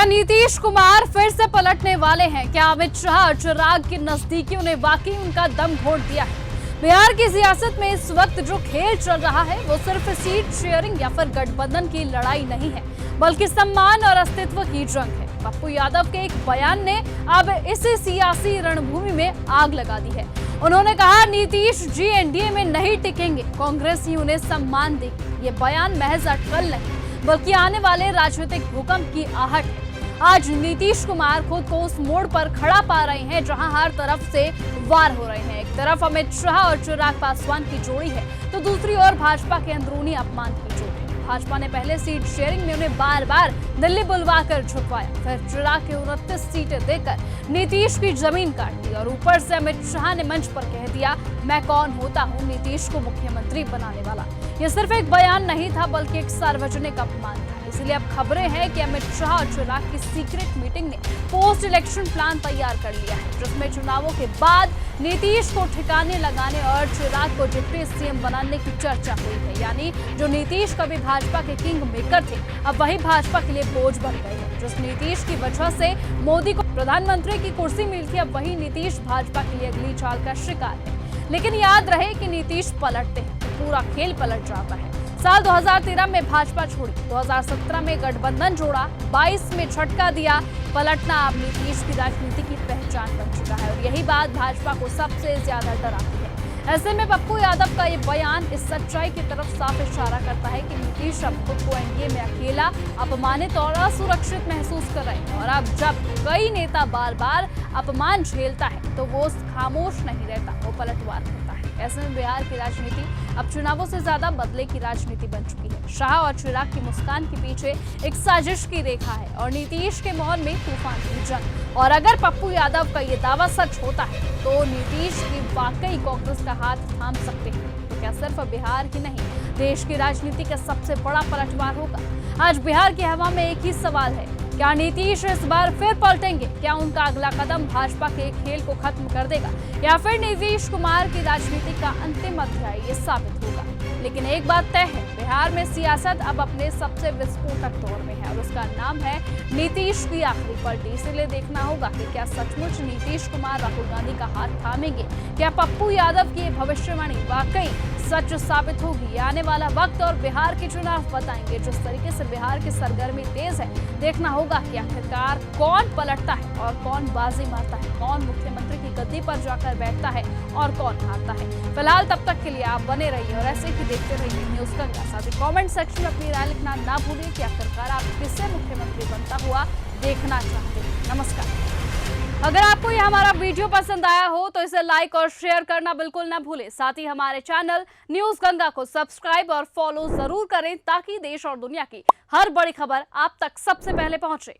नीतीश कुमार फिर से पलटने वाले हैं? क्या अमित शाह और चिराग की नजदीकियों ने वाकई उनका दम घोट दिया है? बिहार की सियासत में इस वक्त जो खेल चल रहा है वो सिर्फ सीट शेयरिंग या फिर गठबंधन की लड़ाई नहीं है, बल्कि सम्मान और अस्तित्व की जंग है। पप्पू यादव के एक बयान ने अब इस सियासी रणभूमि में आग लगा दी है। उन्होंने कहा, नीतीश जी एनडीए में नहीं टिकेंगे, कांग्रेस ही उन्हें सम्मान देगी। ये बयान महज अटकल नहीं बल्कि आने वाले राजनीतिक भूकंप की आहट है। आज नीतीश कुमार खुद को उस मोड़ पर खड़ा पा रहे हैं जहां हर तरफ से वार हो रहे हैं। एक तरफ अमित शाह और चिराग पासवान की जोड़ी है तो दूसरी ओर भाजपा के अंदरूनी अपमान की जोड़ी है। भाजपा ने पहले सीट शेयरिंग में उन्हें बार बार दिल्ली बुलवाकर झुकवाया, फिर चिराग के 29 सीटें देकर नीतीश की जमीन काट दी और ऊपर से अमित शाह ने मंच पर कह दिया, मैं कौन होता हूं नीतीश को मुख्यमंत्री बनाने वाला। यह सिर्फ एक बयान नहीं था बल्कि एक सार्वजनिक अपमान था। इसलिए अब खबरें हैं कि अमित शाह और चिराग की सीक्रेट मीटिंग ने पोस्ट इलेक्शन प्लान तैयार कर लिया है, जिसमें चुनावों के बाद नीतीश को ठिकाने लगाने और चिराग को डिप्टी सीएम बनाने की चर्चा हुई है। यानी जो नीतीश कभी भाजपा के किंग मेकर थे, अब वही भाजपा के लिए बोझ बन गए हैं। जिस नीतीश की वजह से मोदी को प्रधानमंत्री की कुर्सी मिली थी, अब वही नीतीश भाजपा के लिए अगली चाल का शिकार है। लेकिन याद रहे कि नीतीश पलटते हैं तो पूरा खेल पलट जाता है। साल 2013 में भाजपा छोड़ी, 2017 में गठबंधन जोड़ा, 22 में झटका दिया। पलटना अब नीतीश की राजनीति की पहचान बन चुका है और यही बात भाजपा को सबसे ज्यादा डराती है। ऐसे में पप्पू यादव का ये बयान इस सच्चाई की तरफ साफ इशारा करता है कि नीतीश अब खुद को एनडीए में अकेला, अपमानित और असुरक्षित महसूस कर रहे हैं। और अब जब कई नेता बार बार अपमान झेलता है तो वो खामोश नहीं रहता, वो पलटवार करता है। ऐसे में बिहार की राजनीति अब चुनावों से ज्यादा बदले की राजनीति बन चुकी है। शाह और चिराग की मुस्कान के पीछे एक साजिश की रेखा है और नीतीश के मौन में तूफान की जंग। और अगर पप्पू यादव का ये दावा सच होता है तो नीतीश की वाकई कांग्रेस का हाथ थाम सकते हैं। तो क्या सिर्फ बिहार की नहीं, देश की राजनीति का सबसे बड़ा पलटवार होगा? आज बिहार की हवा में एक ही सवाल है, क्या नीतीश इस बार फिर पलटेंगे? क्या उनका अगला कदम भाजपा के खेल को खत्म कर देगा या फिर नीतीश कुमार की राजनीति का अंतिम अध्याय ये साबित होगा? लेकिन एक बात तय है, बिहार में सियासत अब अपने सबसे विस्फोटक दौर में है और उसका नाम है नीतीश की आखिरी पलटी। इसलिए देखना होगा कि क्या सचमुच नीतीश कुमार राहुल गांधी का हाथ थामेंगे? क्या पप्पू यादव की भविष्यवाणी वाकई सच साबित होगी? आने वाला वक्त और बिहार के चुनाव बताएंगे। जिस तरीके से बिहार की सरगर्मी तेज है, देखना होगा कि आखिरकार कौन पलटता है और कौन बाजी मारता है, कौन मुख्यमंत्री की गद्दी पर जाकर बैठता है और कौन हारता है। फिलहाल तब तक के लिए आप बने रहिए और ऐसे ही देखते रहिए न्यूज गंगा। साथ ही कमेंट सेक्शन में अपनी राय लिखना ना भूलिए कि आखिरकार आप किससे मुख्यमंत्री बनता हुआ देखना चाहते हैं। नमस्कार। अगर आपको यह हमारा वीडियो पसंद आया हो तो इसे लाइक और शेयर करना बिल्कुल ना भूलें। साथ ही हमारे चैनल न्यूज गंगा को सब्सक्राइब और फॉलो जरूर करें ताकि देश और दुनिया की हर बड़ी खबर आप तक सबसे पहले पहुंचे।